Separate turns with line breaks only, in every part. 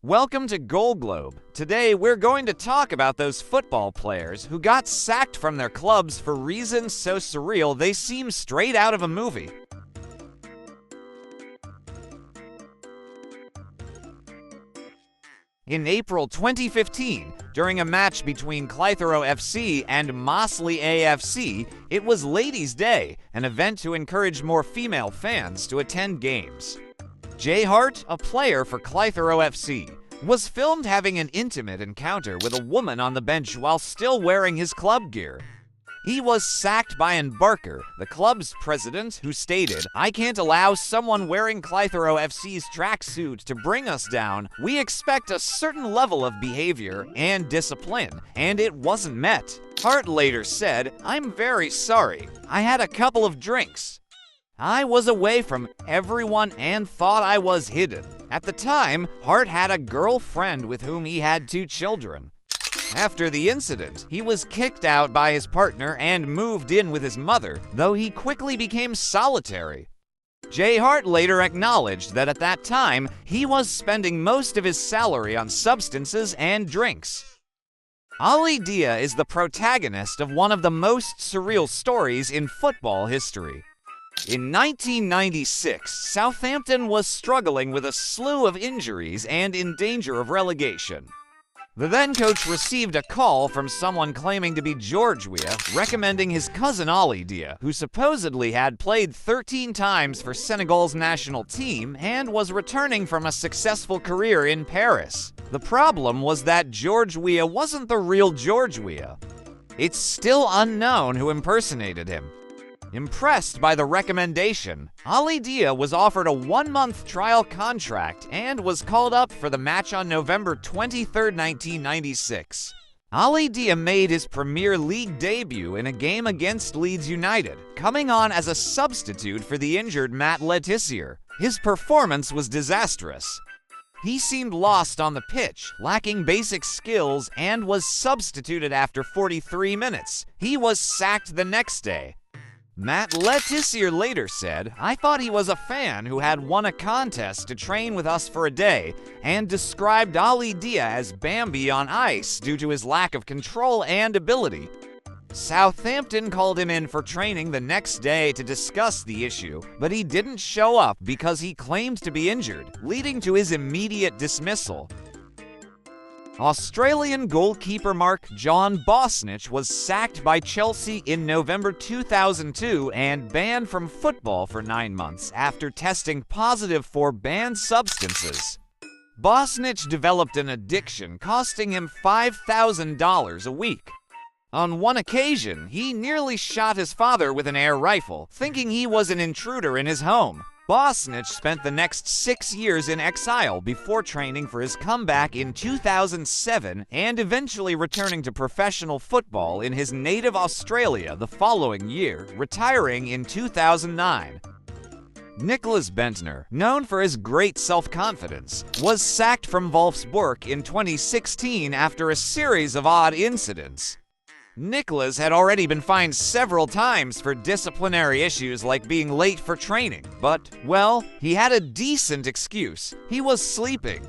Welcome to Gold Globe. Today we're going to talk about those football players who got sacked from their clubs for reasons so surreal they seem straight out of a movie. In April 2015, during a match between Clitheroe FC and Mossley AFC, it was Ladies' Day, an event to encourage more female fans to attend games. Hart, a player for Clitheroe FC, was filmed having an intimate encounter with a woman on the bench while still wearing his club gear. He was sacked by Ian Barker, the club's president, who stated, "I can't allow someone wearing Clitheroe FC's tracksuit to bring us down. We expect a certain level of behavior and discipline, and it wasn't met." Hart later said, "I'm very sorry. I had a couple of drinks. I was away from everyone and thought I was hidden." At the time, Hart had a girlfriend with whom he had 2 children. After the incident, he was kicked out by his partner and moved in with his mother, though he quickly became solitary. Hart later acknowledged that at that time, he was spending most of his salary on substances and drinks. Ali Dia is the protagonist of one of the most surreal stories in football history. In 1996, Southampton was struggling with a slew of injuries and in danger of relegation. The then-coach received a call from someone claiming to be George Weah, recommending his cousin Ali Dia, who supposedly had played 13 times for Senegal's national team and was returning from a successful career in Paris. The problem was that George Weah wasn't the real George Weah. It's still unknown who impersonated him. Impressed by the recommendation, Ali Dia was offered a 1-month trial contract and was called up for the match on November 23, 1996. Ali Dia made his Premier League debut in a game against Leeds United, coming on as a substitute for the injured Matt Le Tissier. His performance was disastrous. He seemed lost on the pitch, lacking basic skills, and was substituted after 43 minutes. He was sacked the next day. Matt Le Tissier later said, "I thought he was a fan who had won a contest to train with us for a day," and described Ali Dia as Bambi on ice due to his lack of control and ability. Southampton called him in for training the next day to discuss the issue, but he didn't show up because he claimed to be injured, leading to his immediate dismissal. Australian goalkeeper John Bosnich was sacked by Chelsea in November 2002 and banned from football for 9 months after testing positive for banned substances. Bosnich developed an addiction costing him $5,000 a week. On one occasion, he nearly shot his father with an air rifle, thinking he was an intruder in his home. Bosnich spent the next 6 years in exile before training for his comeback in 2007 and eventually returning to professional football in his native Australia the following year, retiring in 2009. Nicholas Bennter, known for his great self-confidence, was sacked from Wolfsburg in 2016 after a series of odd incidents. Nicholas had already been fined several times for disciplinary issues like being late for training, but, well, he had a decent excuse. He was sleeping.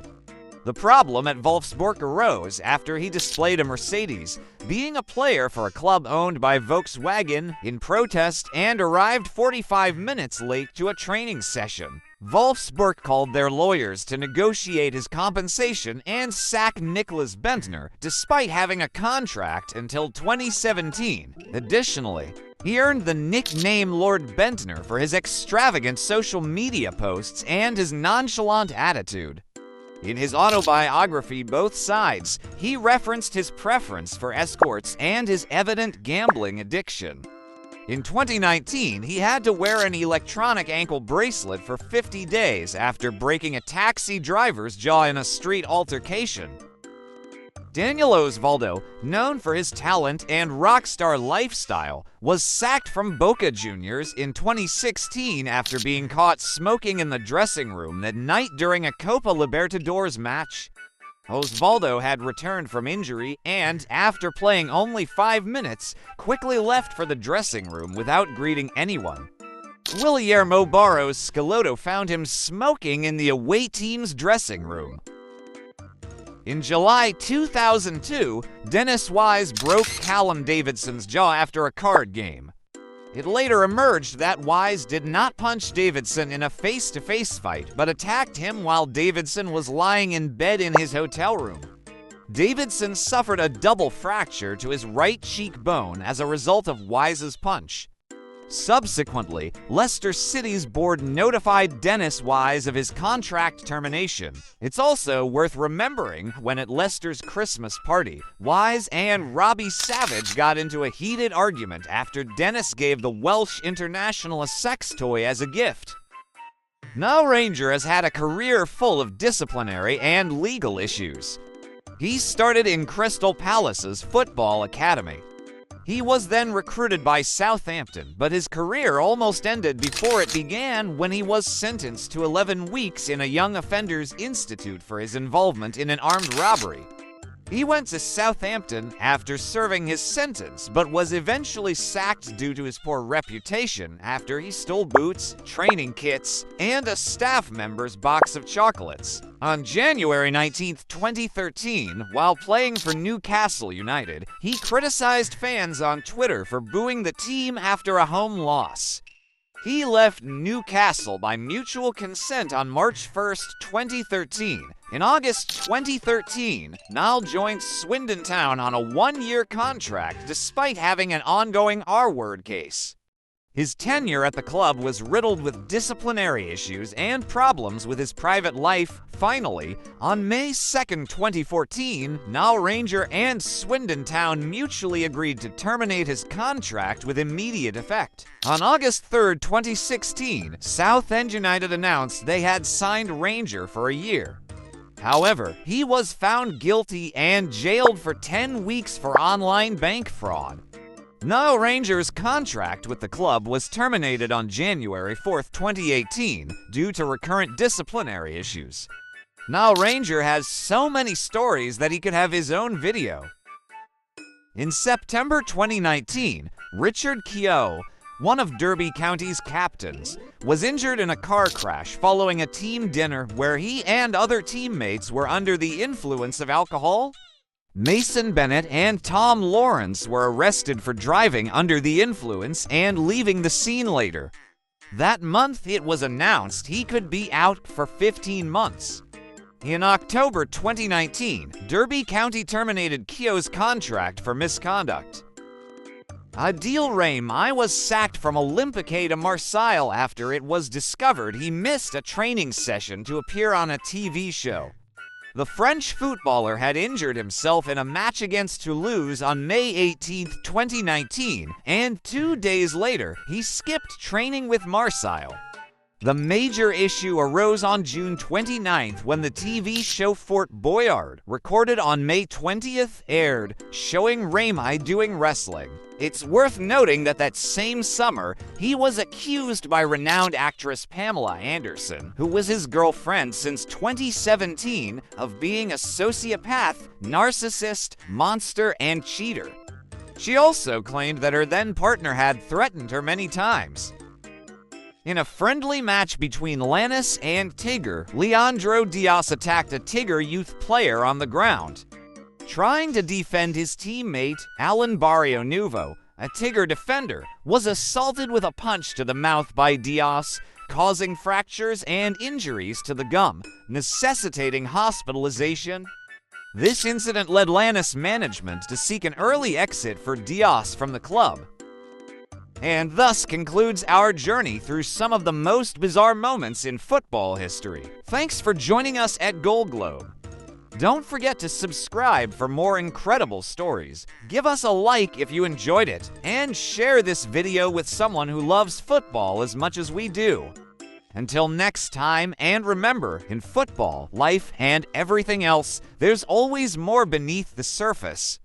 The problem at Wolfsburg arose after he displayed a Mercedes, being a player for a club owned by Volkswagen, in protest and arrived 45 minutes late to a training session. Wolfsburg called their lawyers to negotiate his compensation and sack Nicholas Bennter, despite having a contract until 2017. Additionally, he earned the nickname Lord Bennter for his extravagant social media posts and his nonchalant attitude. In his autobiography, Both Sides, he referenced his preference for escorts and his evident gambling addiction. In 2019, he had to wear an electronic ankle bracelet for 50 days after breaking a taxi driver's jaw in a street altercation. Daniel Osvaldo, known for his talent and rock star lifestyle, was sacked from Boca Juniors in 2016 after being caught smoking in the dressing room that night during a Copa Libertadores match. Osvaldo had returned from injury and, after playing only 5 minutes, quickly left for the dressing room without greeting anyone. Guillermo Barros Schelotto found him smoking in the away team's dressing room. In July 2002, Dennis Wise broke Callum Davidson's jaw after a card game. It later emerged that Wise did not punch Davidson in a face-to-face fight, but attacked him while Davidson was lying in bed in his hotel room. Davidson suffered a double fracture to his right cheekbone as a result of Wise's punch. Subsequently, Leicester City's board notified Dennis Wise of his contract termination. It's also worth remembering when at Leicester's Christmas party, Wise and Robbie Savage got into a heated argument after Dennis gave the Welsh international a sex toy as a gift. Nile Ranger has had a career full of disciplinary and legal issues. He started in Crystal Palace's football academy. He was then recruited by Southampton, but his career almost ended before it began when he was sentenced to 11 weeks in a young offenders institute for his involvement in an armed robbery. He went to Southampton after serving his sentence, but was eventually sacked due to his poor reputation after he stole boots, training kits, and a staff member's box of chocolates. On January 19, 2013, while playing for Newcastle United, he criticized fans on Twitter for booing the team after a home loss. He left Newcastle by mutual consent on March 1, 2013. In August 2013, Nile joined Swindon Town on a one-year contract despite having an ongoing R-word case. His tenure at the club was riddled with disciplinary issues and problems with his private life. Finally, on May 2, 2014, Nile Ranger and Swindon Town mutually agreed to terminate his contract with immediate effect. On August 3, 2016, Southend United announced they had signed Ranger for a year. However, he was found guilty and jailed for 10 weeks for online bank fraud. Nile Ranger's contract with the club was terminated on January 4, 2018, due to recurrent disciplinary issues. Nile Ranger has so many stories that he could have his own video. In September 2019, Richard Keogh, one of Derby County's captains, was injured in a car crash following a team dinner where he and other teammates were under the influence of alcohol. Mason Bennett and Tom Lawrence were arrested for driving under the influence and leaving the scene later. That month, it was announced he could be out for 15 months. In October 2019, Derby County terminated Keogh's contract for misconduct. Adil Rami was sacked from Olympique de Marseille after it was discovered he missed a training session to appear on a TV show. The French footballer had injured himself in a match against Toulouse on May 18, 2019, and 2 days later, he skipped training with Marseille. The major issue arose on June 29th when the TV show Fort Boyard, recorded on May 20th, aired, showing Rami doing wrestling. It's worth noting that same summer, he was accused by renowned actress Pamela Anderson, who was his girlfriend since 2017, of being a sociopath, narcissist, monster, and cheater. She also claimed that her then-partner had threatened her many times. In a friendly match between Lannis and Tigger, Leandro Diaz attacked a Tigger youth player on the ground. Trying to defend his teammate, Alan Barrio Nuevo, a Tigger defender, was assaulted with a punch to the mouth by Diaz, causing fractures and injuries to the gum, necessitating hospitalization. This incident led Lannis management to seek an early exit for Diaz from the club. And thus concludes our journey through some of the most bizarre moments in football history. Thanks for joining us at Gold Globe. Don't forget to subscribe for more incredible stories. Give us a like if you enjoyed it, and share this video with someone who loves football as much as we do. Until next time, and remember, in football, life, and everything else, there's always more beneath the surface.